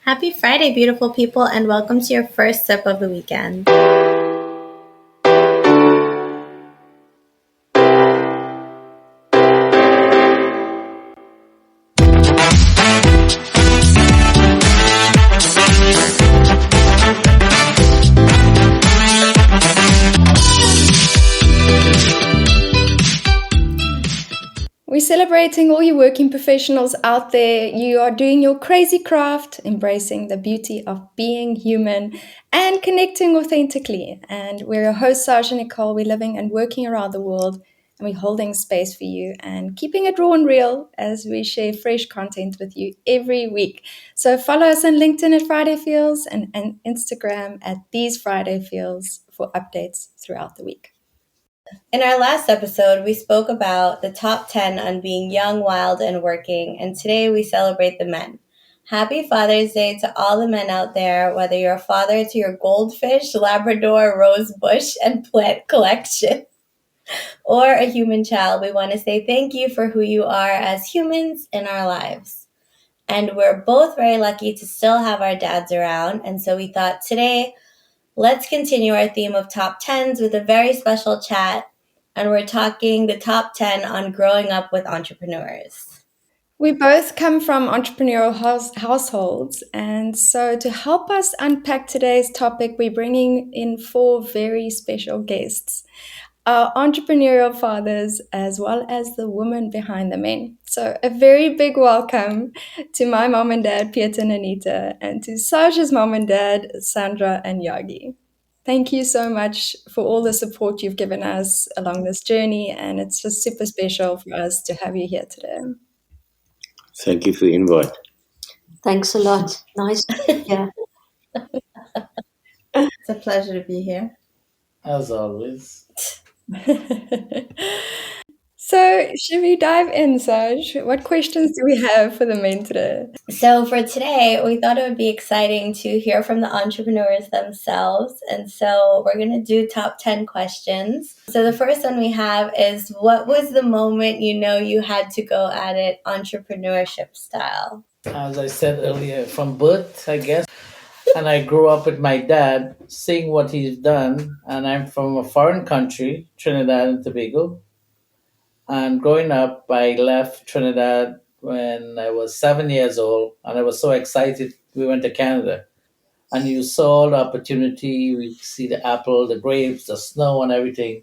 Happy Friday, beautiful people, and welcome to your first sip of the weekend. We're celebrating all you working professionals out there. You are doing your crazy craft, embracing the beauty of being human and connecting authentically. And we're your host, Sasha Nicole. We're living and working around the world, and we're holding space for you and keeping it raw and real as we share fresh content with you every week. So follow us on LinkedIn at Friday Feels and Instagram at These Friday Feels for updates throughout the week. In our last episode, we spoke about the top 10 on being young, wild, and working, and today we celebrate the men. Happy Father's Day to all the men out there, whether you're a father to your goldfish, Labrador, rose bush, and plant collection, or a human child. We want to say thank you for who you are as humans in our lives. And we're both very lucky to still have our dads around, and so we thought today, let's continue our theme of top 10s with a very special chat. And we're talking the top 10 on growing up with entrepreneurs. We both come from entrepreneurial households, and so to help us unpack today's topic, we're bringing in four very special guests, our entrepreneurial fathers, as well as the woman behind the men. So a very big welcome to my mom and dad, Peter and Anita, and to Sasha's mom and dad, Sandra and Yagi. Thank you so much for all the support you've given us along this journey, and it's just super special for us to have you here today. Thank you for the invite. Thanks a lot. Nice. Yeah. It's a pleasure to be here. As always. So, should we dive in, Saj? What questions do we have for the men today? So, for today, we thought it would be exciting to hear from the entrepreneurs themselves. And so, we're going to do top 10 questions. So, the first one we have is, what was the moment you had to go at it entrepreneurship style? As I said earlier, from birth, I guess. And I grew up with my dad, seeing what he's done. And I'm from a foreign country, Trinidad and Tobago. And growing up, I left Trinidad when I was 7 years old. And I was so excited. We went to Canada. And you saw the opportunity. We see the apple, the grapes, the snow, and everything.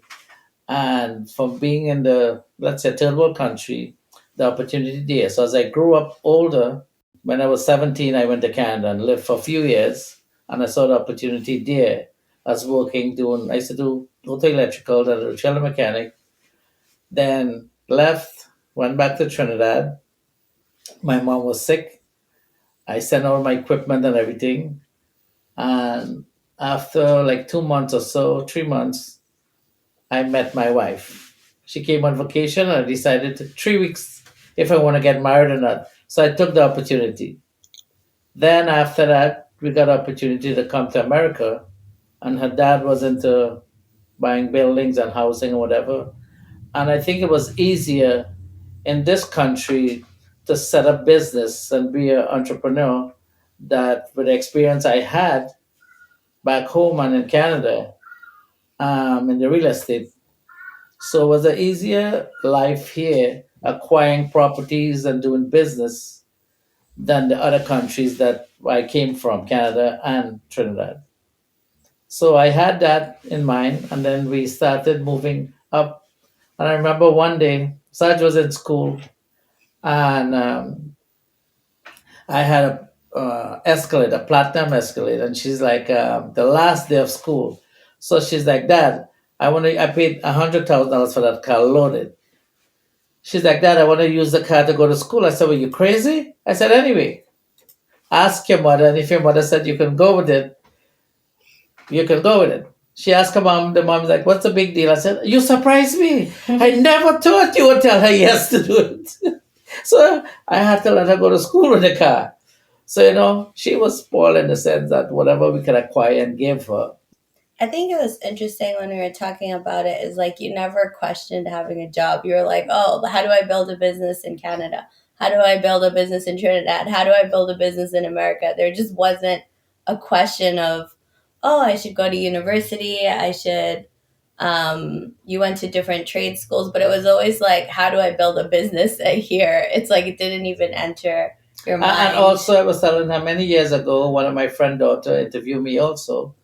And from being in the, let's say, third world country, the opportunity there. So as I grew up older, when I was 17, I went to Canada and lived for a few years, and I saw the opportunity there. I was working, I used to do auto electrical, then a trailer mechanic, then left, went back to Trinidad. My mom was sick. I sent all my equipment and everything. And after like 2 months or so, 3 months, I met my wife. She came on vacation and I decided 3 weeks if I want to get married or not. So I took the opportunity. Then after that, we got an opportunity to come to America, and her dad was into buying buildings and housing or whatever. And I think it was easier in this country to set up business and be an entrepreneur that with the experience I had back home and in Canada in the real estate. So it was an easier life here, acquiring properties and doing business than the other countries that I came from, Canada and Trinidad. So I had that in mind, and then we started moving up. And I remember one day, Saj was in school, and I had a Escalade, a platinum Escalade, and she's like, the last day of school. So she's like, Dad, I paid $100,000 for that car loaded. She's like, Dad, I want to use the car to go to school. I said, well, you crazy? I said, anyway, ask your mother. And if your mother said you can go with it, you can go with it. She asked her mom. The mom's like, what's the big deal? I said, you surprised me. I never thought you would tell her yes to do it. So I had to let her go to school with the car. So, she was spoiled in the sense that whatever we could acquire and give her. I think it was interesting when we were talking about it is like you never questioned having a job. You were like, oh, how do I build a business in Canada? how do I build a business in Trinidad? How do I build a business in America? There just wasn't a question of, oh, I should go to university. I should, you went to different trade schools, but it was always like, how do I build a business here? It's like it didn't even enter your And mind. also, I was telling her many years ago, one of my friend daughter interviewed me also,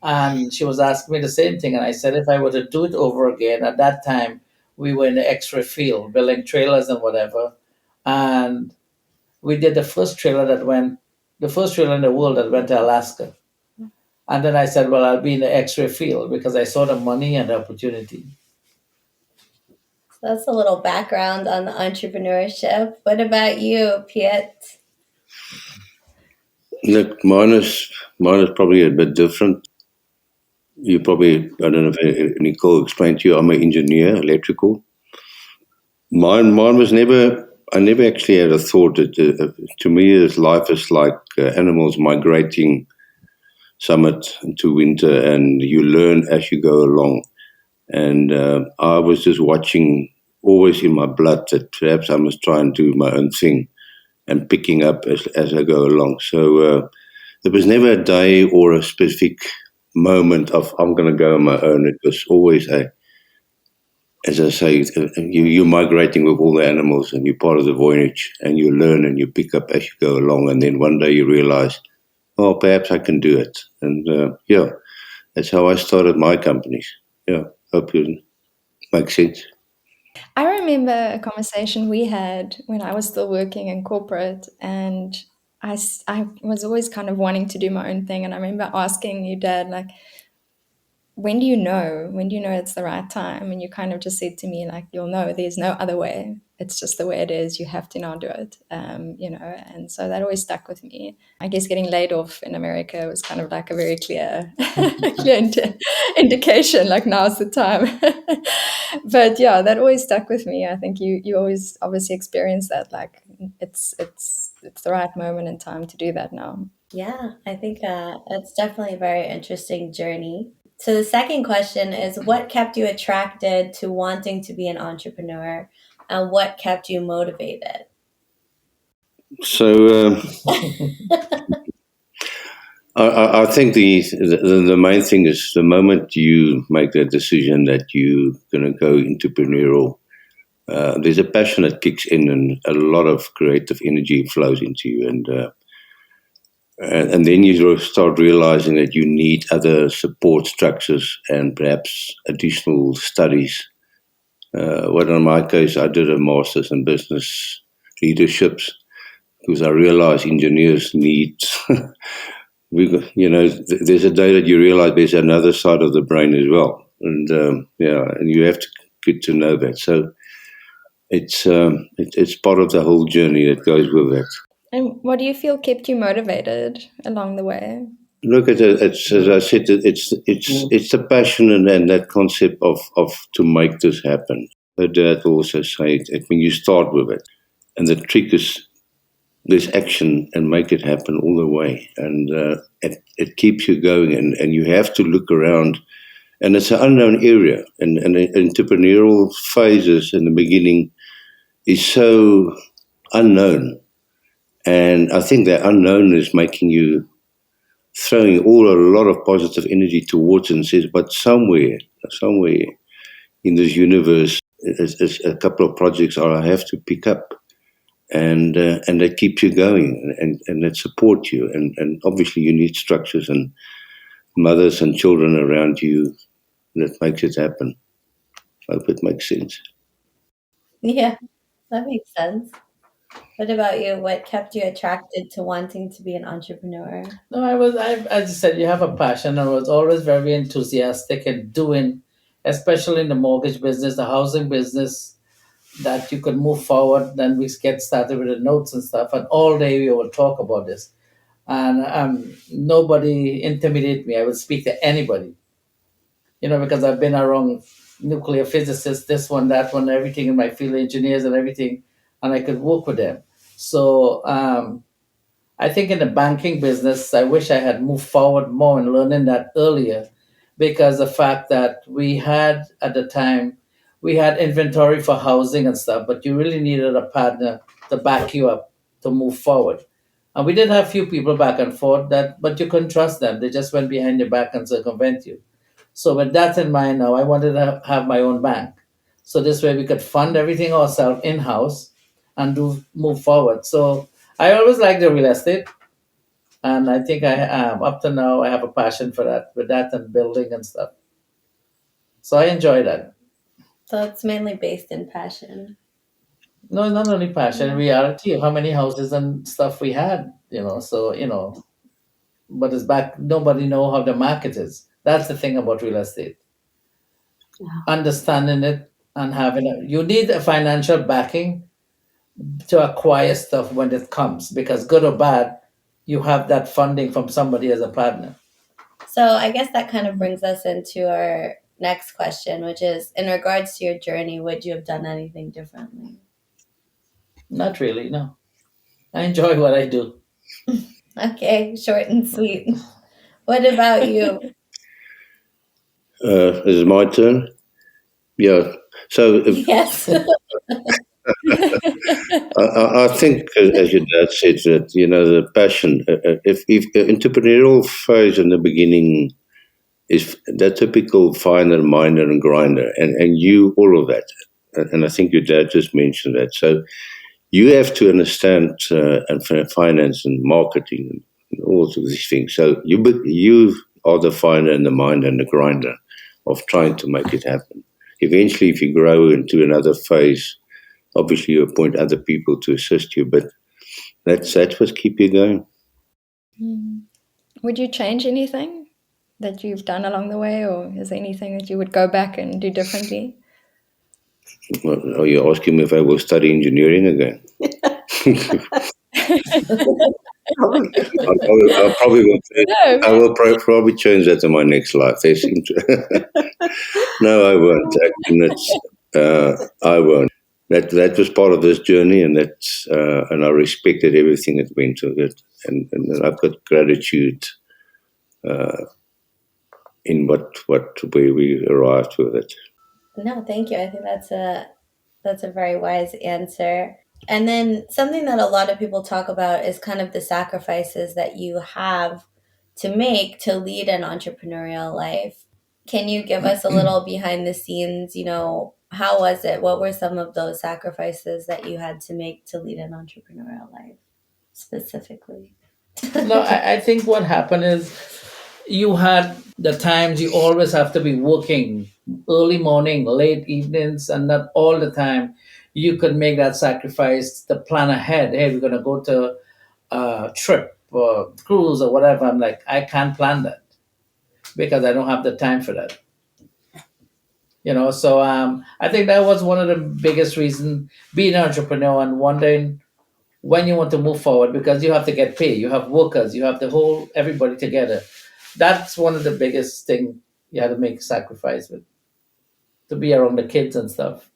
and she was asking me the same thing. And I said, if I were to do it over again, at that time, we were in the X-ray field, building trailers and whatever. And we did the first trailer in the world that went to Alaska. And then I said, well, I'll be in the X-ray field because I saw the money and the opportunity. So that's a little background on the entrepreneurship. What about you, Piet? Look, mine is probably a bit different. You probably, I don't know if Nicole explained to you, I'm an engineer, electrical. Mine was never, I never actually had a thought that to me, life is like animals migrating summer to winter, and you learn as you go along. And I was just watching, always in my blood, that perhaps I must try and do my own thing and picking up as I go along. So there was never a day or a specific moment of I'm going to go on my own. It was always as I say, you're migrating with all the animals and you're part of the voyage and you learn and you pick up as you go along. And then one day you realize, oh, perhaps I can do it. And yeah, that's how I started my companies. Yeah, hope it makes sense. I remember a conversation we had when I was still working in corporate, and I was always kind of wanting to do my own thing. And I remember asking you, Dad, like, when do you know? When do you know it's the right time? And you kind of just said to me, like, you'll know. There's no other way. It's just the way it is. You have to now do it. And so that always stuck with me. I guess getting laid off in America was kind of like a very clear, indication. Like now's the time. But yeah, that always stuck with me. I think you always obviously experience that. Like it's the right moment in time to do that now. Yeah, I think it's definitely a very interesting journey. So the second question is, what kept you attracted to wanting to be an entrepreneur, and what kept you motivated? So I think the main thing is the moment you make that decision that you're going to go entrepreneurial, there's a passion that kicks in and a lot of creative energy flows into you. And then you start realizing that you need other support structures and perhaps additional studies. What in my case, I did a master's in business leaderships because I realized engineers need, there's a day that you realize there's another side of the brain as well. And and you have to get to know that. So it's part of the whole journey that goes with it. And what do you feel kept you motivated along the way? Look at it. It's as I said. It's the passion and that concept of to make this happen. But Dad also said that when you start with it, and the trick is this action and make it happen all the way, and it keeps you going. And you have to look around, and it's an unknown area, and the entrepreneurial phases in the beginning is so unknown, and I think that unknown is making you throwing a lot of positive energy towards it and says, but somewhere in this universe, is a couple of projects I have to pick up, and that keeps you going and that support you, and obviously you need structures and mothers and children around you that makes it happen. I hope it makes sense. Yeah, that makes sense. What about you? What kept you attracted to wanting to be an entrepreneur? No, as you said, you have a passion. I was always very enthusiastic in doing, especially in the mortgage business, the housing business, that you could move forward. Then we get started with the notes and stuff, and all day we will talk about this. And nobody intimidate me. I would speak to anybody, because I've been around nuclear physicists, this one, that one, everything in my field, engineers and everything, and I could work with them. So I think in the banking business, I wish I had moved forward more in learning that earlier, because the fact that we had at the time, we had inventory for housing and stuff, but you really needed a partner to back you up to move forward. And we did have few people back and forth that, but you couldn't trust them. They just went behind your back and circumvent you. So with that in mind, now I wanted to have my own bank. So this way we could fund everything ourselves in house and do move forward. So I always liked the real estate, and I think I up to now I have a passion for that, with that and building and stuff. So I enjoy that. So it's mainly based in passion. No, not only passion, Yeah. reality of how many houses and stuff we had. So but it's back. Nobody know how the market is. That's the thing about real estate. Yeah. Understanding it and having it. You need a financial backing to acquire stuff when it comes, because good or bad, you have that funding from somebody as a partner. So I guess that kind of brings us into our next question, which is in regards to your journey, would you have done anything differently? Not really, no. I enjoy what I do. Okay, short and sweet. What about you? This is my turn. Yeah. So Yes. I think, as your dad said, that the passion. If entrepreneurial phase in the beginning is that typical finder, miner, and grinder, and you all of that, and I think your dad just mentioned that. So you have to understand and finance and marketing and all of these things. So you are the finder and the miner and the grinder of trying to make it happen. Eventually, if you grow into another phase, obviously you appoint other people to assist you, but that's what keep you going. Mm. Would you change anything that you've done along the way, or is there anything that you would go back and do differently? Well, are you asking me if I will study engineering again? Probably. I probably will. No. I will probably change that in my next life. They seem to. No, I won't. I won't. That was part of this journey, and and I respected everything that went to it, and I've got gratitude in what where we arrived with it. No, thank you. I think that's a very wise answer. And then something that a lot of people talk about is kind of the sacrifices that you have to make to lead an entrepreneurial life. Can you give us a little behind the scenes, how was it? What were some of those sacrifices that you had to make to lead an entrepreneurial life specifically? No, I think what happened is you had the times you always have to be working early morning, late evenings, and not all the time. You could make that sacrifice to plan ahead. Hey, we're going to go to a trip or cruise or whatever. I'm like, I can't plan that because I don't have the time for that. So I think that was one of the biggest reasons being an entrepreneur and wondering when you want to move forward, because you have to get paid, you have workers, you have the whole everybody together. That's one of the biggest thing you had to make sacrifice with, to be around the kids and stuff.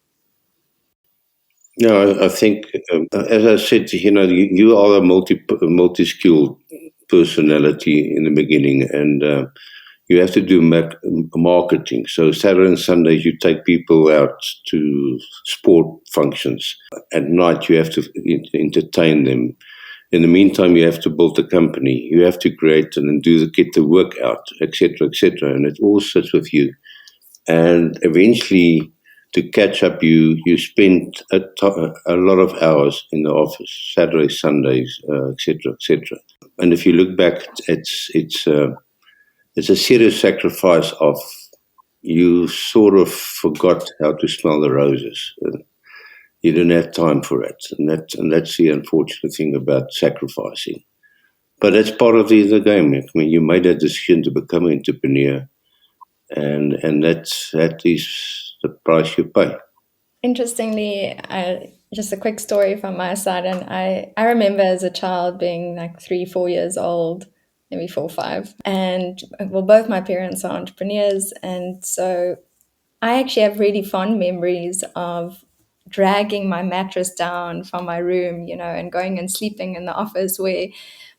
No, I think, as I said, you are a multi-skilled personality in the beginning, and you have to do marketing. So Saturday and Sundays, you take people out to sport functions. At night, you have to entertain them. In the meantime, you have to build a company. You have to create and get the work out, etc., etc., and it all sits with you. And eventually, to catch up, you spend a lot of hours in the office, Saturdays, Sundays, etc., etc. And if you look back, it's a serious sacrifice of you sort of forgot how to smell the roses. You didn't have time for it, and that's the unfortunate thing about sacrificing. But that's part of the game. I mean, you made a decision to become an entrepreneur, and that is the price you pay. Interestingly, just a quick story from my side, and I remember as a child being like 3, 4 years old, maybe 4, 5, and well, both my parents are entrepreneurs, and so I actually have really fond memories of dragging my mattress down from my room, and going and sleeping in the office where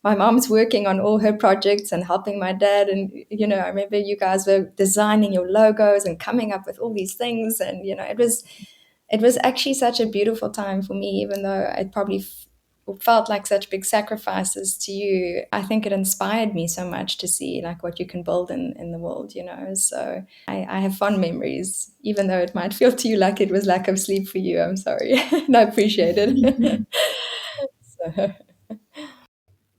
my mom's working on all her projects and helping my dad. And, I remember you guys were designing your logos and coming up with all these things. And, it was actually such a beautiful time for me, even though it probably felt like such big sacrifices to you. I think it inspired me so much to see like what you can build in the world, you know. So I have fond memories, even though it might feel to you like it was lack of sleep for you. I'm sorry. And I appreciate it. So.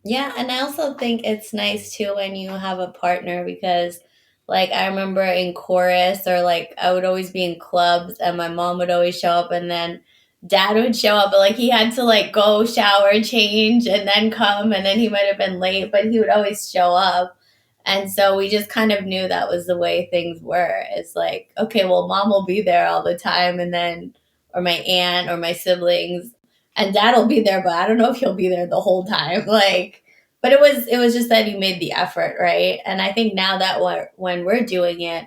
Yeah, and I also think it's nice too when you have a partner because like I remember in chorus or like I would always be in clubs and my mom would always show up and then dad would show up but like he had to like go shower, change and then come and then he might have been late, but he would always show up. And so we just kind of knew that was the way things were. It's like, okay, well mom will be there all the time and then or my aunt or my siblings and dad will be there, but I don't know if he'll be there the whole time. Like, but it was just that he made the effort, right? And I think now that when we're doing it,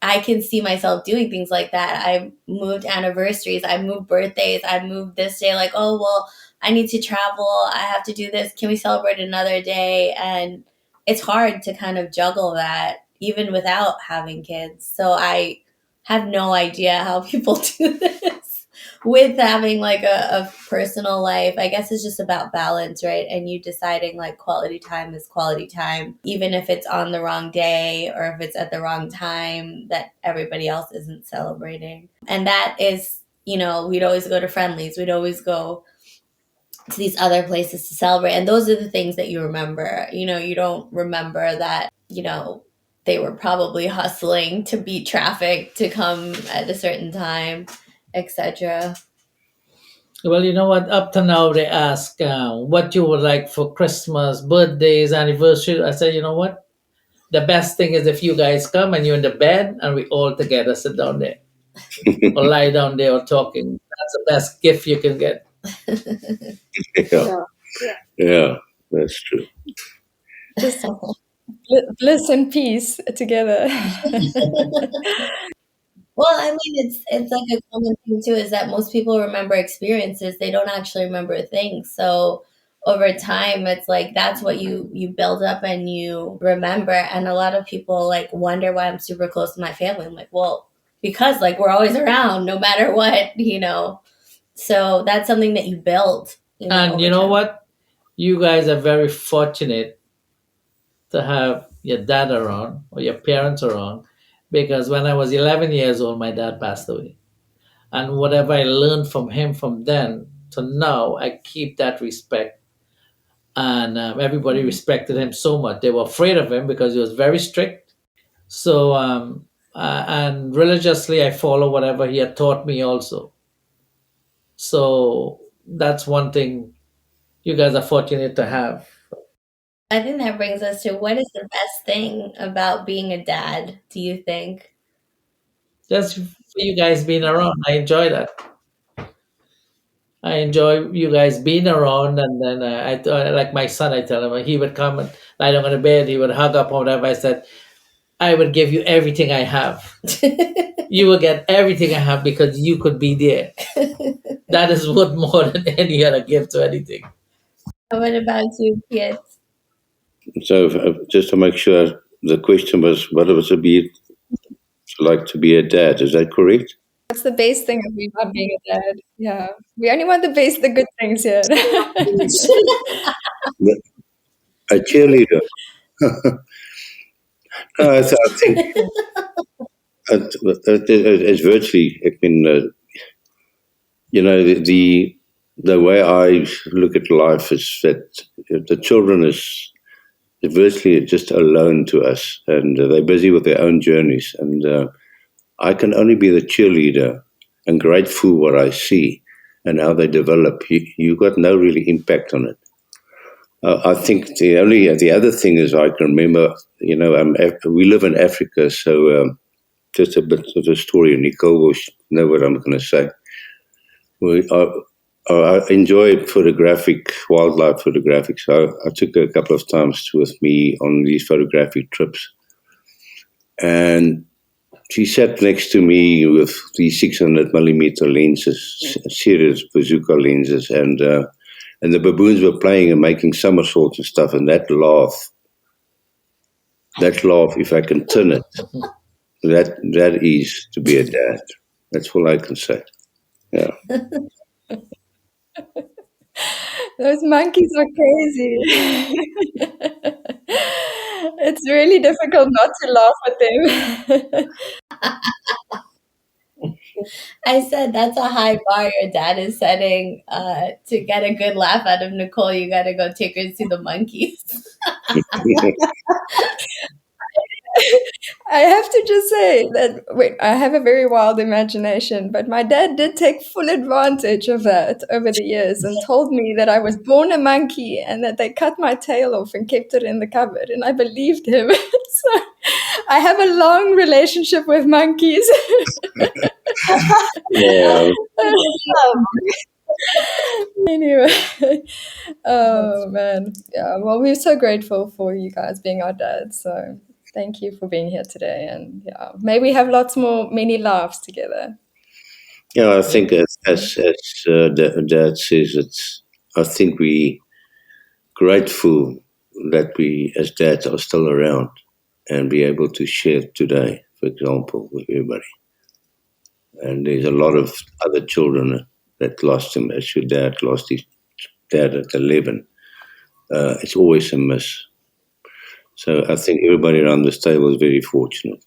I can see myself doing things like that. I moved anniversaries, I moved birthdays, I moved this day. Like, oh well, I need to travel. I have to do this. Can we celebrate another day? And it's hard to kind of juggle that even without having kids. So I have no idea how people do this with having like a personal life. I guess it's just about balance, right? And you deciding like quality time is quality time, even if it's on the wrong day or if it's at the wrong time that everybody else isn't celebrating. And that is, we'd always go to friendlies, we'd always go to these other places to celebrate. And those are the things that you remember. You don't remember that, they were probably hustling to beat traffic to come at a certain time, etc. Well, you know what? Up to now, they ask what you would like for Christmas, birthdays, anniversary. I said, you know what? The best thing is if you guys come and you're in the bed and we all together sit down there or lie down there or talking. That's the best gift you can get. Yeah, Yeah. Yeah. yeah, that's true. Just bliss and peace together. Well, I mean, it's like a common thing too, is that most people remember experiences. They don't actually remember things. So over time, it's like that's what you build up and you remember. And a lot of people like wonder why I'm super close to my family. I'm like, well, because like we're always around, no matter what. So that's something that you build, And over you know time. what? You guys are very fortunate to have your dad around or your parents around because when I was 11 years old, my dad passed away. And whatever I learned from him from then to now, I keep that respect. And everybody respected him so much. They were afraid of him because he was very strict. So, and religiously, I follow whatever he had taught me also. So that's one thing you guys are fortunate to have. I think that brings us to what is the best thing about being a dad, do you think? Just for you guys being around. I enjoy that. I enjoy you guys being around, and then like my son. I tell him he would come and lie down on the bed. He would hug up or whatever. I said, I would give you everything I have. You will get everything I have because you could be there. That is worth more than any other gift or anything. What about you, kids? So, just to make sure, the question was, what was it be like to be a dad? Is that correct? That's the base thing of me not being a dad. Yeah. We only want the good things here. A cheerleader. No, I think it's virtually. I mean, the way I look at life is that the children is virtually just alone to us, and they're busy with their own journeys, and I can only be the cheerleader and grateful what I see and how they develop. You got no really impact on it. I think the other thing is I can remember. We live in Africa, so just a bit of a story. Nicole will know what I'm going to say. We, I enjoy wildlife photographic. So I took her a couple of times with me on these photographic trips, and she sat next to me with these 600 millimeter lenses, serious bazooka lenses, and the baboons were playing and making somersaults and stuff. And that laugh, if I can turn it, that is to be a dad. That's all I can say. Yeah. Those monkeys are crazy. It's really difficult not to laugh at them. I said that's a high bar your dad is setting. To get a good laugh out of Nicole, you got to go take her to the monkeys. I have to just say that wait, I have a very wild imagination, but my dad did take full advantage of that over the years and told me that I was born a monkey and that they cut my tail off and kept it in the cupboard, and I believed him. So I have a long relationship with monkeys. Yeah. Anyway, oh man, yeah. Well, we're so grateful for you guys being our dads. So thank you for being here today, and yeah, may we have lots more mini laughs together. Yeah, I Yeah. think as Dad says, it's. I think we grateful that we as dads are still around and be able to share today, for example, with everybody. And there's a lot of other children that lost him, as your dad lost his dad at 11. It's always a miss. So I think everybody around this table is very fortunate.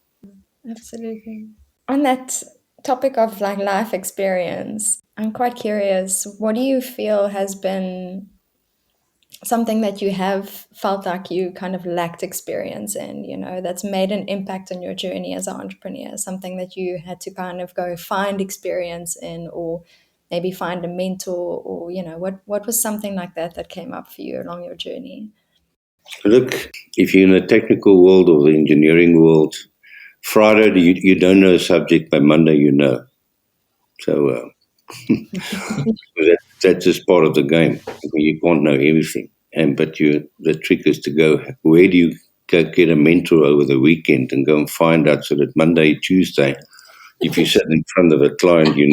Absolutely. On that topic of like life experience, I'm quite curious. What do you feel has been something that you have felt like you kind of lacked experience in, that's made an impact on your journey as an entrepreneur, something that you had to kind of go find experience in, or maybe find a mentor, or, what was something like that that came up for you along your journey? Look, if you're in the technical world or the engineering world, Friday you don't know a subject, by Monday you know. So that's just part of the game. You can't know everything, but the trick is to go. Where do you go get a mentor over the weekend and go and find out so that Monday, Tuesday, if you sit in front of a client, you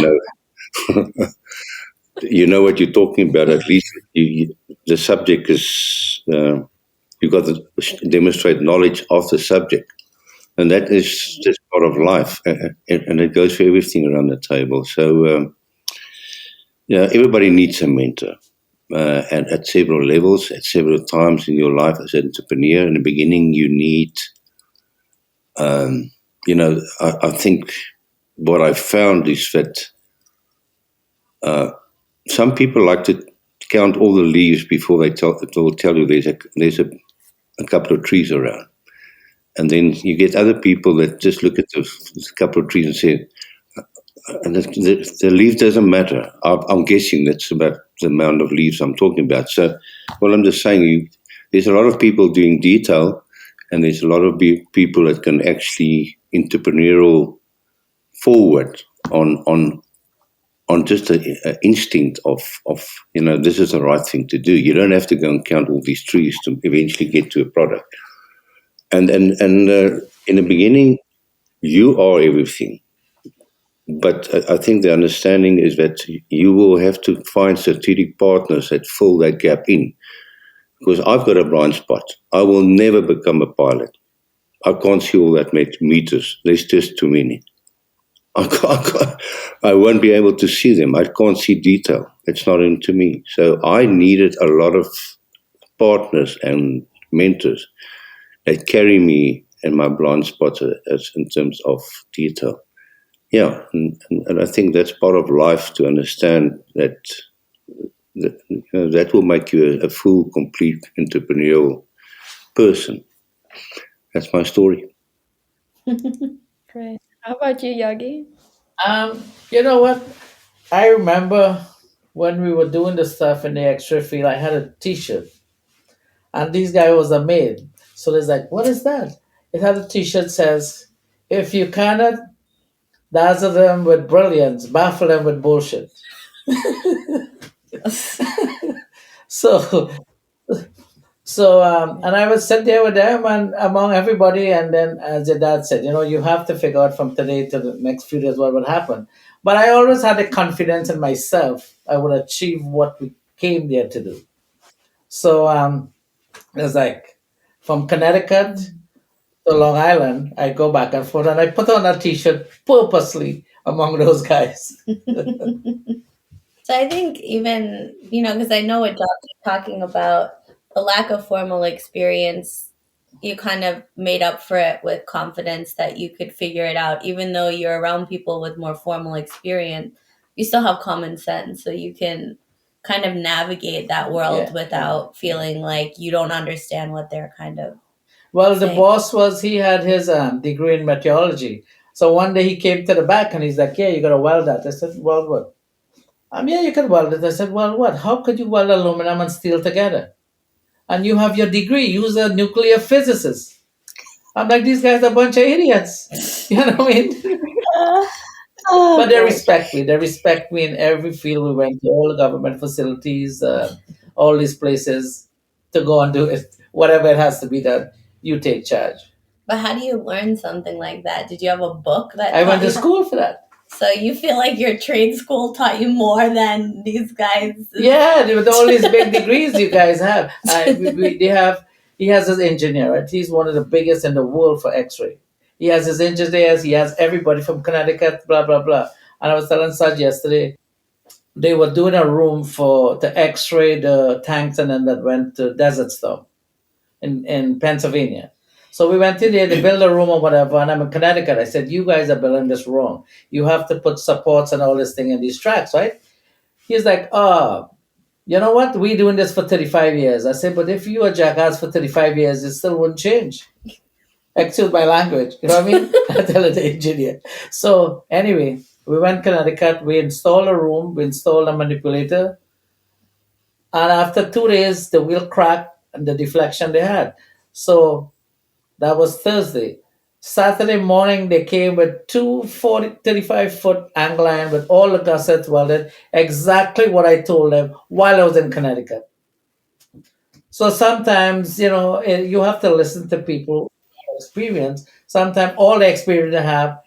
know what you're talking about. At least the subject is you've got to demonstrate knowledge of the subject, and that is just part of life, and it goes for everything around the table. So. Yeah, everybody needs a mentor, and at several levels, at several times in your life as an entrepreneur. In the beginning, you need, I think what I found is that some people like to count all the leaves before they'll tell you there's a couple of trees around. And then you get other people that just look at the couple of trees and say, and the leaf doesn't matter. I'm guessing that's about the amount of leaves I'm talking about. So, well, I'm just saying, there's a lot of people doing detail, and there's a lot of people that can actually entrepreneurial forward on just an instinct of this is the right thing to do. You don't have to go and count all these trees to eventually get to a product. And in the beginning, you are everything. But I think the understanding is that you will have to find strategic partners that fill that gap in. Because I've got a blind spot. I will never become a pilot. I can't see all that meters. There's just too many. I won't be able to see them. I can't see detail. It's not into me. So I needed a lot of partners and mentors that carry me in my blind spots as in terms of detail. Yeah, and I think that's part of life to understand that will make you a full, complete entrepreneurial person. That's my story. Great. How about you, Yagi? You know what? I remember when we were doing the stuff in the extra field, I had a T-shirt, and this guy was a maid. So there's like, what is that? It had a T-shirt says, "If you cannot dazzle them with brilliance, baffle them with bullshit." So and I would sit there with them and among everybody, and then as your dad said, you have to figure out from today to the next few days what would happen. But I always had the confidence in myself I would achieve what we came there to do. So it's like from Connecticut to Long Island, I go back and forth, and I put on a T-shirt purposely among those guys. So I think even, because I know what Josh is talking about, the lack of formal experience, you kind of made up for it with confidence that you could figure it out. Even though you're around people with more formal experience, you still have common sense. So you can kind of navigate that world Yeah. without feeling like you don't understand what they're kind of Well, the saying. boss he had his degree in meteorology. So one day he came to the back and he's like, "Yeah, you got to weld that." I said, "Weld what?" Yeah, you can weld it. I said, "Well, what? How could you weld aluminum and steel together? And you have your degree. You're a nuclear physicist." I'm like, these guys are a bunch of idiots. You know what I mean? Oh, But they gosh. respect me. They respect me in every field we went to, all the government facilities, all these places to go and do it. Whatever it has to be done, you take charge. But how do you learn something like that? Did you have a book that I taught went to you? school for that. So you feel like your trade school taught you more than these guys? Yeah, with all these big degrees you guys have. They have. He has his engineer. Right? He's one of the biggest in the world for X-ray. He has his engineers. He has everybody from Connecticut. Blah blah blah. And I was telling Saj yesterday, they were doing a room to X-ray the tanks and then that went to Desert Storm in Pennsylvania. So we went in there to build a room or whatever, and I'm in Connecticut. I said, "You guys are building this wrong. You have to put supports and all this thing in these tracks, right?" He's like, "Oh, you know what? We doing this for 35 years." I said, "But if you were jackass for 35 years, it still wouldn't change." Excuse my language. You know what I mean? I tell the engineer. So anyway, we went Connecticut. We installed a room. We installed a manipulator. And after 2 days, the wheel cracked and the deflection they had. So that was Thursday. Saturday morning, they came with two 35-foot angle iron with all the gussets welded, exactly what I told them while I was in Connecticut. So sometimes, you have to listen to people experience. Sometimes all the experience they have,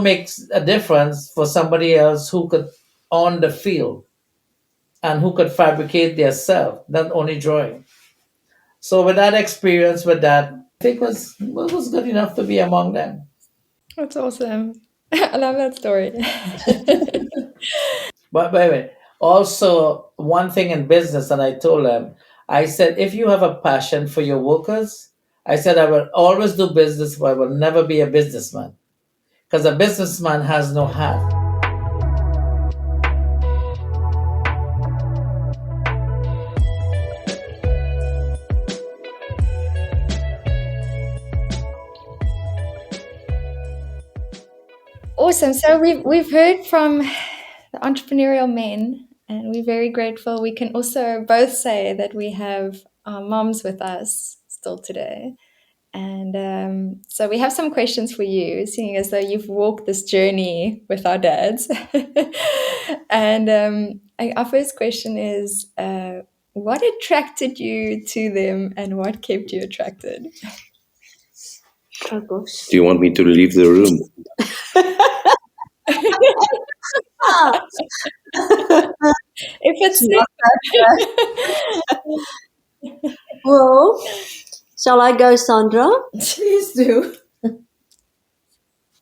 makes a difference for somebody else who could on the field and who could fabricate their self, not only drawing. So with that experience with that, I think was good enough to be among them. That's awesome. I love that story. But wait. Also, one thing in business, and I told them, I said, if you have a passion for your workers, I said, I will always do business, but I will never be a businessman. Because a businessman has no hat. Awesome. So we've heard from the entrepreneurial men, and we're very grateful. We can also both say that we have our moms with us still today. And so we have some questions for you, seeing as though you've walked this journey with our dads. And our first question is, what attracted you to them and what kept you attracted? Oh, gosh. Do you want me to leave the room? If it's Well, shall I go, Sandra? Please do.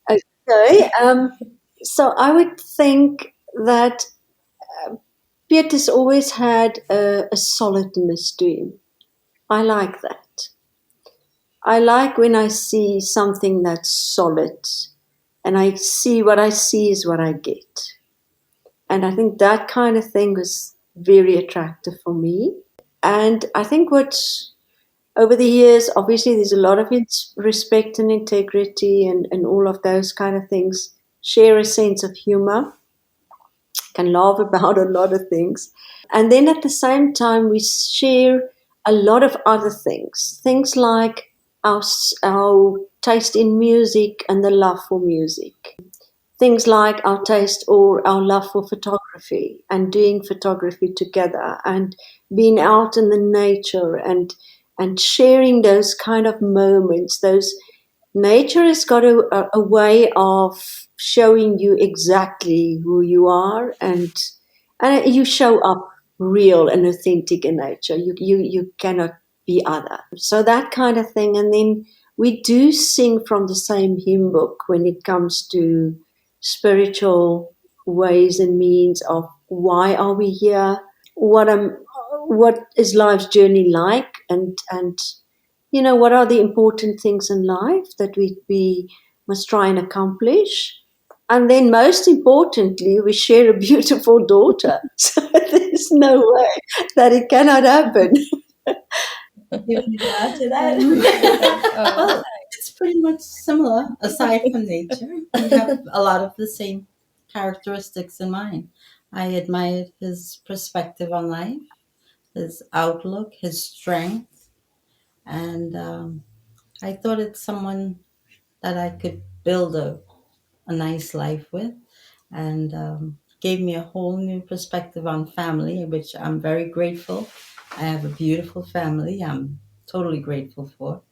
Okay. So I would think that Peter's always had a solidness to him. I like that. I like when I see something that's solid and I see what I see is what I get. And I think that kind of thing was very attractive for me. And I think over the years, obviously, there's a lot of respect and integrity and all of those kind of things. Share a sense of humor, can laugh about a lot of things. And then at the same time, we share a lot of other things. Things like our taste in music and the love for music. Things like our taste or our love for photography and doing photography together and being out in the nature and sharing those kind of moments. Those nature has got a way of showing you exactly who you are and you show up real and authentic in nature. You cannot be other. So that kind of thing. And then we do sing from the same hymn book when it comes to spiritual ways and means of why are we here, what what is life's journey like, and what are the important things in life that we must try and accomplish. And then most importantly, we share a beautiful daughter. So there's no way that it cannot happen. You want to add to that? Oh, Well, it's pretty much similar, aside from nature. We have a lot of the same characteristics in mind. I admired his perspective on life, his outlook, his strength, and I thought it's someone that I could build a nice life with, and gave me a whole new perspective on family, which I'm very grateful. I have a beautiful family I'm totally grateful for.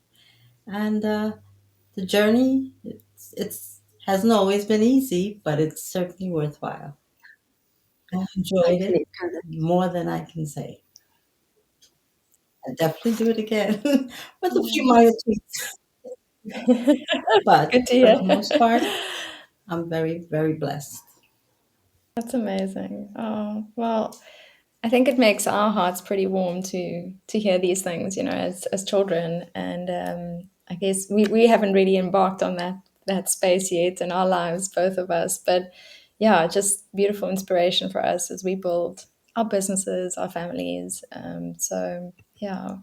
And the journey, it's hasn't always been easy, but it's certainly worthwhile. I I enjoyed can it echo that. more than I can say. I'd definitely do it again with a few oh, minor tweaks. But good to for hear. the most part, I'm very, very blessed. That's amazing. Oh, well, I think it makes our hearts pretty warm to hear these things, as children. And I guess we haven't really embarked on that space yet in our lives, both of us. But yeah, just beautiful inspiration for us as we build our businesses, our families. So yeah,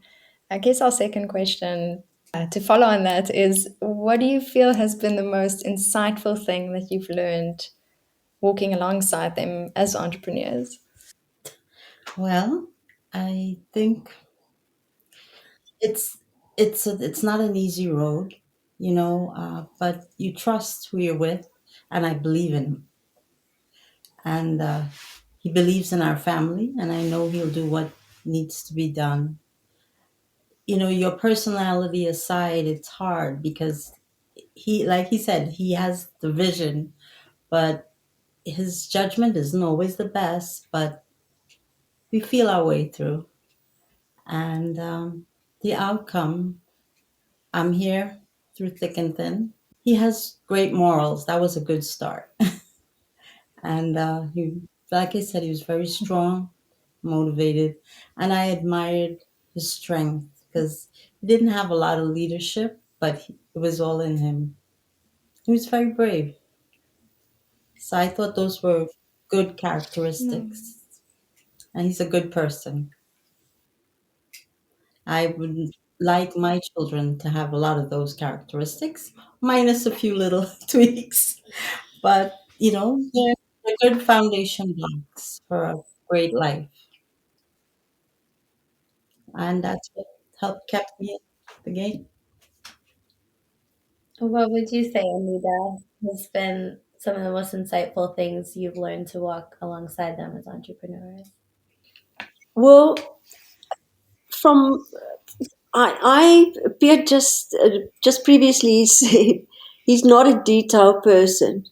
I guess our second question to follow on that is, what do you feel has been the most insightful thing that you've learned walking alongside them as entrepreneurs? Well, I think it's it's not an easy road, but you trust who you're with, and I believe in him, and he believes in our family, and I know he'll do what needs to be done. Your personality aside, it's hard because like he said, he has the vision, but his judgment isn't always the best, but we feel our way through, and the outcome, I'm here through thick and thin. He has great morals. That was a good start. And like I said, he was very strong, motivated, and I admired his strength because he didn't have a lot of leadership, but it was all in him. He was very brave. So I thought those were good Mm. characteristics, and he's a good person. I would like my children to have a lot of those characteristics, minus a few little tweaks. But, they're good foundation blocks for a great life. And that's what helped kept me in the game. What would you say, Anita, has been some of the most insightful things you've learned to walk alongside them as entrepreneurs? Well, from Pierre just previously said he's not a detail person.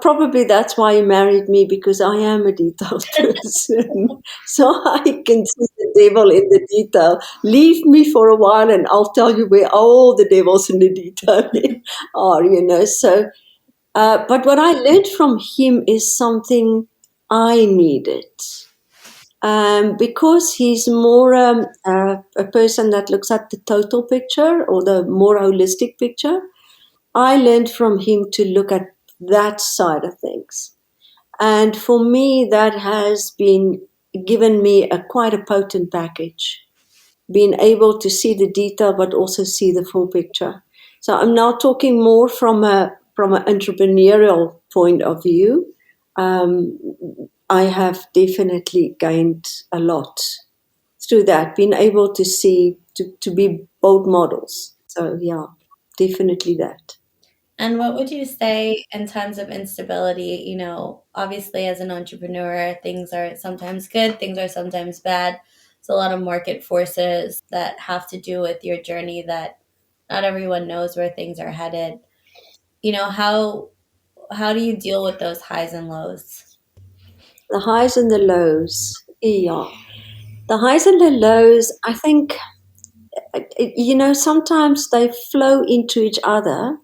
Probably that's why he married me, because I am a detailed person. So I can see the devil in the detail. Leave me for a while and I'll tell you where all the devils in the detail are. So, but what I learned from him is something I needed. Because he's more a person that looks at the total picture or the more holistic picture, I learned from him to look at that side of things. And for me, that has been given me quite a potent package, being able to see the detail but also see the full picture. So I'm now talking more from an entrepreneurial point of view. Um, I have definitely gained a lot through that, being able to see to be bold models. So yeah, definitely that. And what would you say in times of instability? Obviously, as an entrepreneur, things are sometimes good, things are sometimes bad. There's a lot of market forces that have to do with your journey that not everyone knows where things are headed. How do you deal with those highs and lows? The highs and the lows. Yeah. The highs and the lows, I think sometimes they flow into each other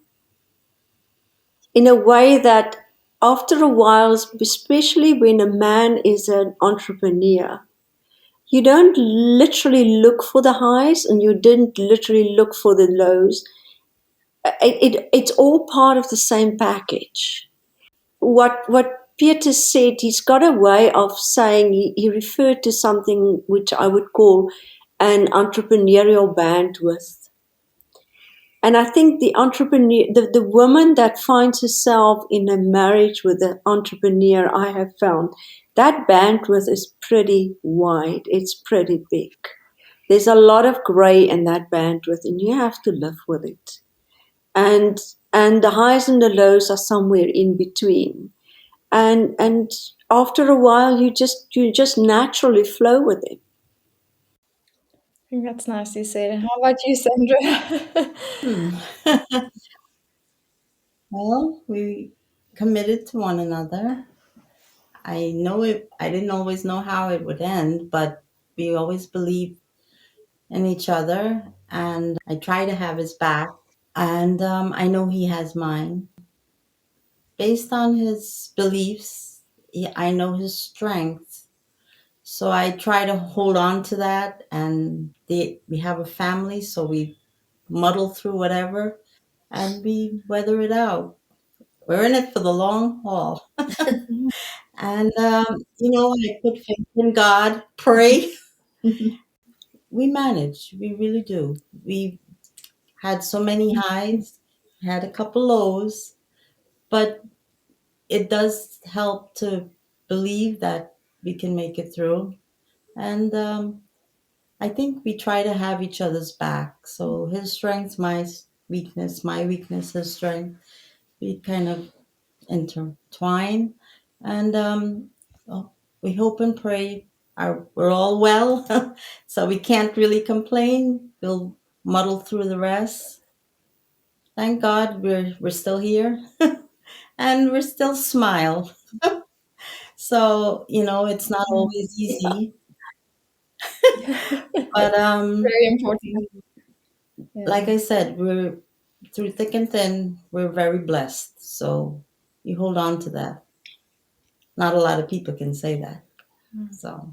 in a way that after a while, especially when a man is an entrepreneur, you don't literally look for the highs and you didn't literally look for the lows. It's all part of the same package. What Peter said, he's got a way of saying, he referred to something which I would call an entrepreneurial bandwidth. And I think the woman that finds herself in a marriage with an entrepreneur, I have found that bandwidth is pretty wide. It's pretty big. There's a lot of gray in that bandwidth, and you have to live with it. And the highs and the lows are somewhere in between. And after a while, you just naturally flow with it. I think that's nicely said. How about you, Sandra? Hmm. Well, we committed to one another. I know it. I didn't always know how it would end, but we always believed in each other, and I try to have his back, and I know he has mine. Based on his beliefs, I know his strengths, so I try to hold on to that. And we have a family, so we muddle through whatever, and we weather it out. We're in it for the long haul. And, I put faith in God, pray. We manage. We really do. We had so many highs, had a couple lows, but it does help to believe that we can make it through. And I think we try to have each other's back. So his strength, weakness, my weakness, his strength. We kind of intertwine, and well, we hope and pray we're all well, so we can't really complain. We'll muddle through the rest. Thank God we're still here, and we're still smile. So it's not always easy, but Very important. Yeah. like I said, we're through thick and thin. We're very blessed, so you hold on to that. Not a lot of people can say that. So.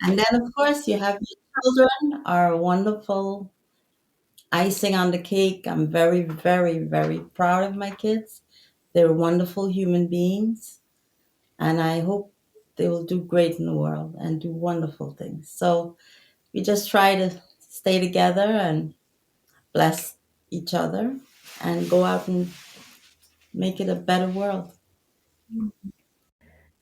And then, of course, you have your children are wonderful icing on the cake. I'm very, very, very proud of my kids. They're wonderful human beings, and I hope they will do great in the world and do wonderful things. So we just try to stay together and bless each other and go out and make it a better world.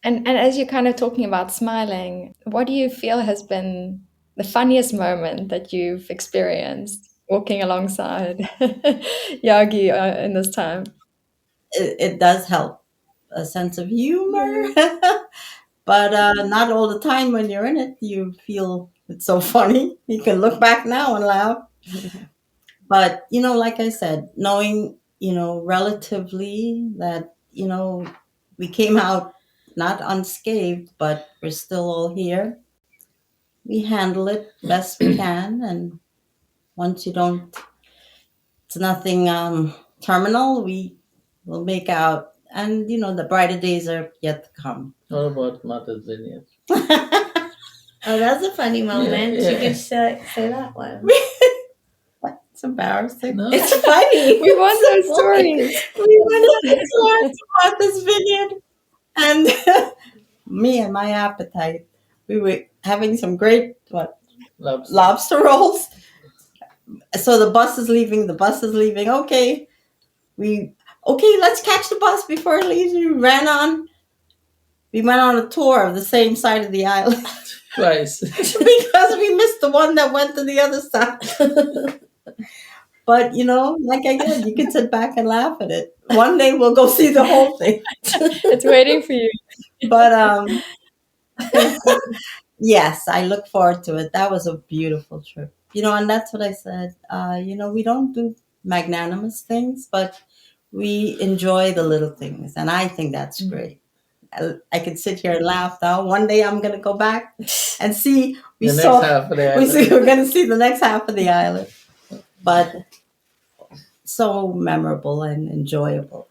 And as you're kind of talking about smiling, what do you feel has been the funniest moment that you've experienced walking alongside Yagi in this time? It does help a sense of humor. But not all the time when you're in it. You feel it's so funny. You can look back now and laugh. But, like I said, knowing, relatively that, we came out not unscathed, but we're still all here. We handle it best we can. And once it's nothing terminal, we will make out. And, the brighter days are yet to come. What about Martha's Vineyard? Oh, that's a funny moment. Yeah, You yeah. could say that one. It's embarrassing. No. It's funny. We want those stories. We went to Martha's Vineyard, and me and my appetite, we were having some great lobster rolls. So the bus is leaving. The bus is leaving. Okay, let's catch the bus before it leaves. We ran on. We went on a tour of the same side of the island Twice. because we missed the one that went to the other side. But like I said, you can sit back and laugh at it. One day we'll go see the whole thing. It's waiting for you. But yes, I look forward to it. That was a beautiful trip. And that's what I said. We don't do magnanimous things, but we enjoy the little things, and I think that's great. I could sit here and laugh now. One day I'm going to go back and see. The next half of the island. We're going to see the next half of the island. but so memorable and enjoyable.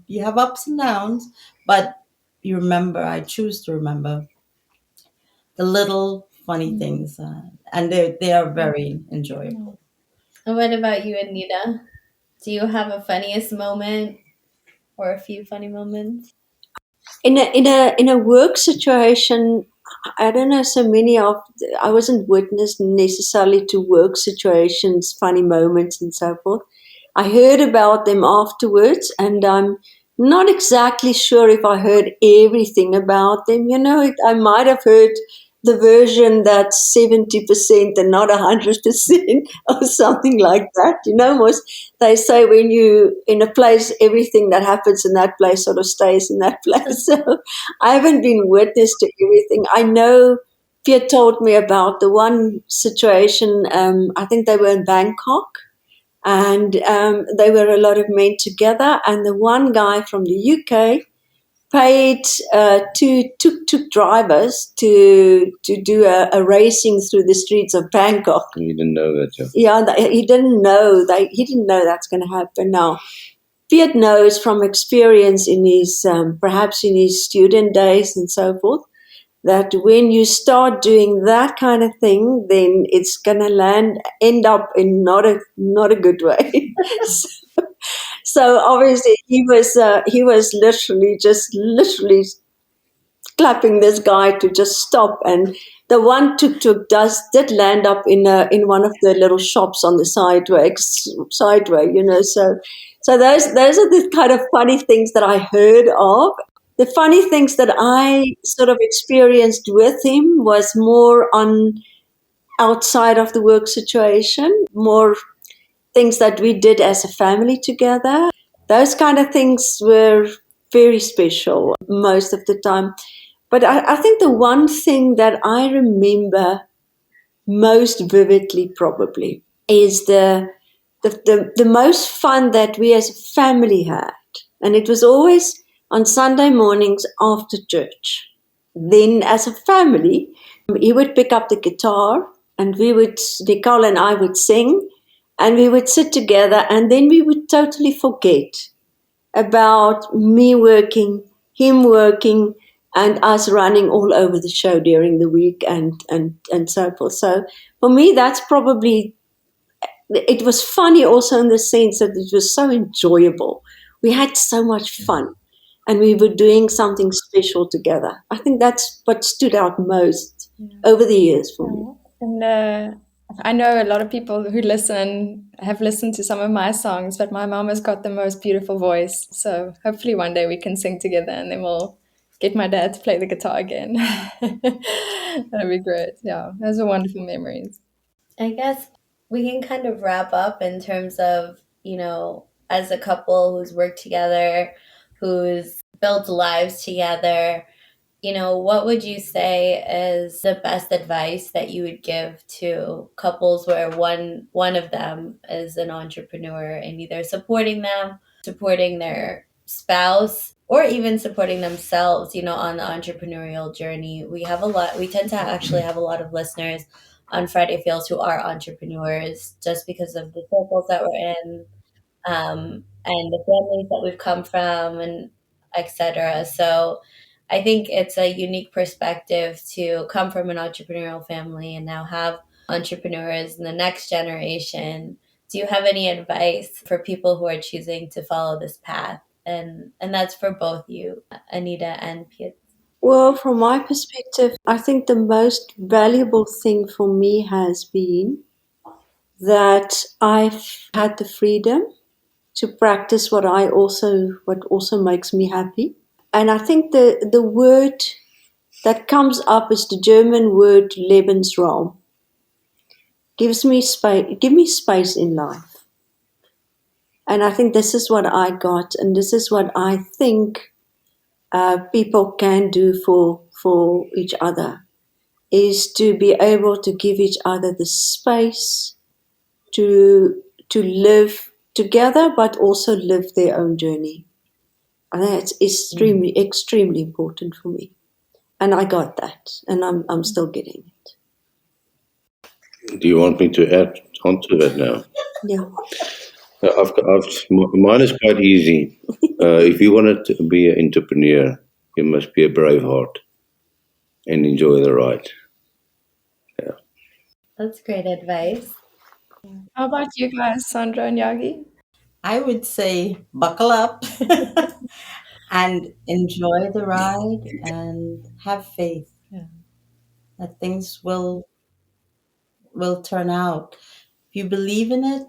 You have ups and downs, but you remember. I choose to remember the little funny things, and they are very enjoyable. And what about you, Anita? Do you have a funniest moment or a few funny moments? In a work situation, I don't know so many of. I wasn't witness necessarily to work situations, funny moments, and so forth. I heard about them afterwards, and I'm not exactly sure if I heard everything about them. I might have heard the version that's 70% and not 100% or something like that. Most they say when you in a place, everything that happens in that place sort of stays in that place. So I haven't been witness to everything. I know Pierre told me about the one situation. I think they were in Bangkok, and they were a lot of men together. And the one guy from the UK paid two tuk-tuk drivers to do a racing through the streets of Bangkok. You didn't know that, yeah. Yeah, he didn't know. He didn't know that's going to happen. Now, Piet knows from experience in his perhaps in his student days and so forth, that when you start doing that kind of thing, then it's going to end up in not a good way. So obviously he was literally clapping this guy to just stop, and the one tuk-tuk did land up in one of the little shops on the sideway. So those are the kind of funny things that I heard of. The funny things that I sort of experienced with him was more on outside of the work situation, more things that we did as a family together. Those kind of things were very special most of the time. But I think the one thing that I remember most vividly probably is the most fun that we as a family had. And it was always on Sunday mornings after church. Then as a family, he would pick up the guitar and Nicole and I would sing, and we would sit together, and then we would totally forget about me working, him working, and us running all over the show during the week and so forth. So for me, that's probably, it was funny also in the sense that it was so enjoyable. We had so much fun, and we were doing something special together. I think that's what stood out most over the years for me. And I know a lot of people who listen have listened to some of my songs, but my mom has got the most beautiful voice. So hopefully one day we can sing together, and then we'll get my dad to play the guitar again. That'd be great. Yeah, those are wonderful memories. I guess we can kind of wrap up in terms of, as a couple who's worked together, who's built lives together, what would you say is the best advice that you would give to couples where one of them is an entrepreneur, and either supporting them, supporting their spouse, or even supporting themselves, on the entrepreneurial journey? We tend to actually have a lot of listeners on Friday Feels who are entrepreneurs, just because of the circles that we're in, and the families that we've come from, and etc. So I think it's a unique perspective to come from an entrepreneurial family and now have entrepreneurs in the next generation. Do you have any advice for people who are choosing to follow this path? And that's for both you, Anita and Piet. Well, from my perspective, I think the most valuable thing for me has been that I've had the freedom to practice what also makes me happy. And I think the word that comes up is the German word Lebensraum. Give me space in life. And I think this is what I got, and this is what I think people can do for each other, is to be able to give each other the space to live together, but also live their own journey. I think it's extremely important for me, and I got that, and I'm still getting it. Do you want me to add onto that now. Yeah. Mine is quite easy. If you want to be an entrepreneur, you must be a brave heart and enjoy the ride. That's great advice. How about you guys, Sandra and Yagi? I would say buckle up and enjoy the ride and have faith that things will turn out. If you believe in it,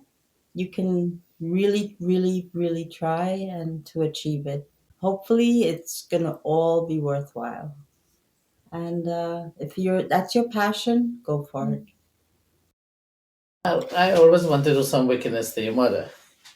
you can really, really, really try and to achieve it. Hopefully, it's gonna all be worthwhile. And if that's your passion, go for it. I always wanted to do some wickedness to your mother,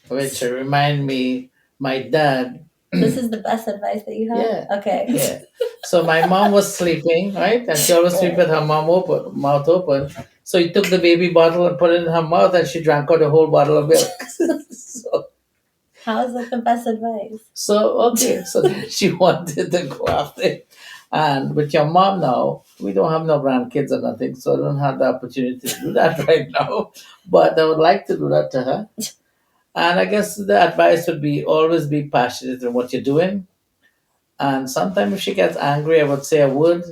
which remind me, my dad. This is the best advice that you have? Yeah. Okay. Yeah. So my mom was sleeping, right? And she always sleep with her mouth open. So he took the baby bottle and put it in her mouth, and she drank out the whole bottle of milk. so, How is that the best advice? so then she wanted to go after it. And with your mom now, we don't have no grandkids or nothing, so I don't have the opportunity to do that right now. But I would like to do that to her. And I guess the advice would be always be passionate in what you're doing. And sometimes if she gets angry, I would say a word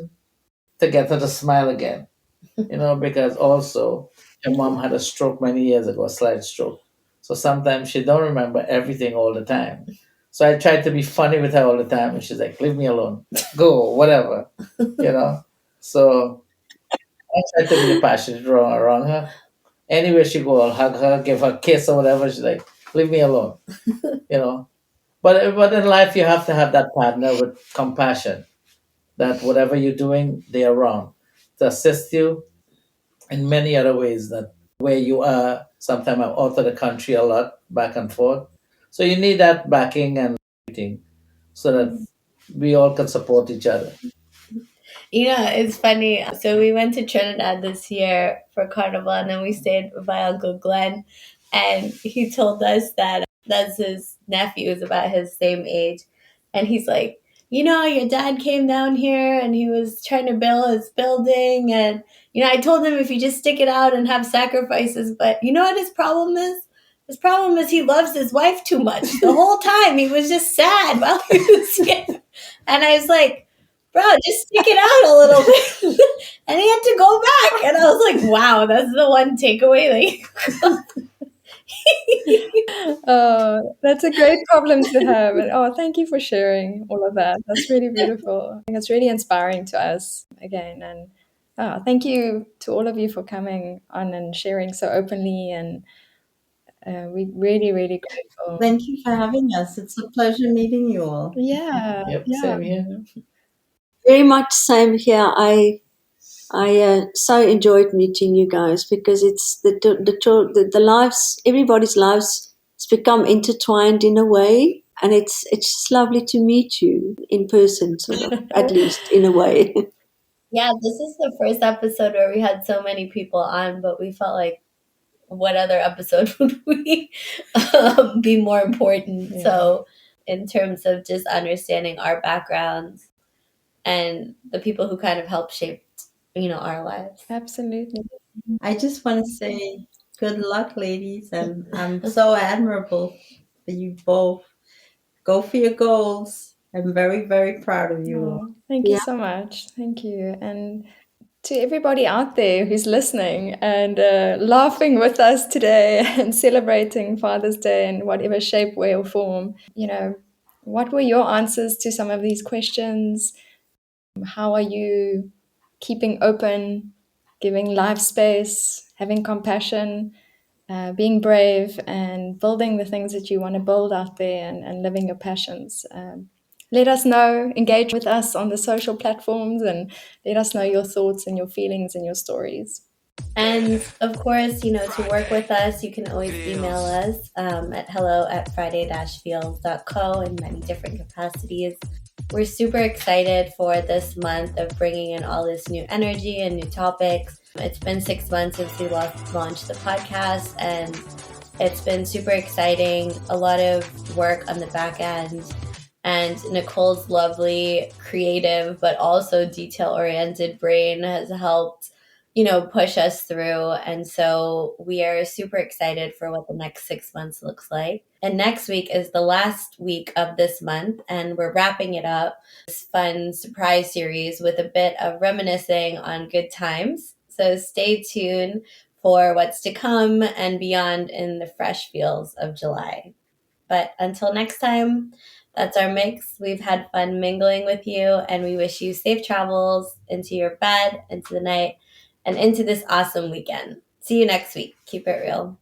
to get her to smile again. Because also your mom had a stroke many years ago, a slight stroke. So sometimes she don't remember everything all the time. So I tried to be funny with her all the time, and she's like, "Leave me alone, go, whatever," you know. So I tried to be the passionate around her. Anywhere she go, I'll hug her, give her a kiss or whatever. She's like, "Leave me alone," you know. But in life, you have to have that partner with compassion. That whatever you're doing, they are wrong to assist you in many other ways. That where you are, sometimes I'm out of the country a lot, back and forth. So you need that backing and everything, so that we all can support each other. It's funny. So we went to Trinidad this year for Carnival, and then we stayed with my Uncle Glenn, and he told us that that's his nephew is about his same age, and he's like, your dad came down here and he was trying to build his building, and I told him if you just stick it out and have sacrifices, but you know what his problem is? His problem is he loves his wife too much. The whole time he was just sad while he was here, and I was like, bro, just stick it out a little bit. And he had to go back. And I was like, wow, that's the one takeaway. Oh, that's a great problem to have. And thank you for sharing all of that. That's really beautiful. I think it's really inspiring to us again. And thank you to all of you for coming on and sharing so openly. And we really, really grateful. Thank you for having us. It's a pleasure meeting you all. Yeah. Yep, Yeah. same here. Very much same here. I so enjoyed meeting you guys because it's the lives, everybody's lives has become intertwined in a way, and it's just lovely to meet you in person, sort of, at least in a way. Yeah, this is the first episode where we had so many people on, but we felt like, what other episode would we be more important? Yeah. So, in terms of just understanding our backgrounds and the people who kind of helped shape, our lives. Absolutely. I just want to say good luck, ladies, and I'm so admirable for you both. Go for your goals. I'm very, very proud of you all. Thank you Yeah. so much. Thank you. And to everybody out there who's listening and laughing with us today and celebrating Father's Day in whatever shape, way, or form, what were your answers to some of these questions? How are you keeping open, giving life space, having compassion, being brave, and building the things that you want to build out there and living your passions? Let us know, engage with us on the social platforms, and let us know your thoughts and your feelings and your stories. And of course, to work with us, you can always email us at hello@friday-feels.co in many different capacities. We're super excited for this month of bringing in all this new energy and new topics. It's been 6 months since we launched the podcast, and it's been super exciting. A lot of work on the back end. And Nicole's lovely, creative, but also detail-oriented brain has helped push us through. And so we are super excited for what the next 6 months looks like. And next week is the last week of this month, and we're wrapping it up. This fun surprise series with a bit of reminiscing on good times. So stay tuned for what's to come and beyond in the fresh feels of July. But until next time, that's our mix. We've had fun mingling with you, and we wish you safe travels into your bed, into the night, and into this awesome weekend. See you next week. Keep it real.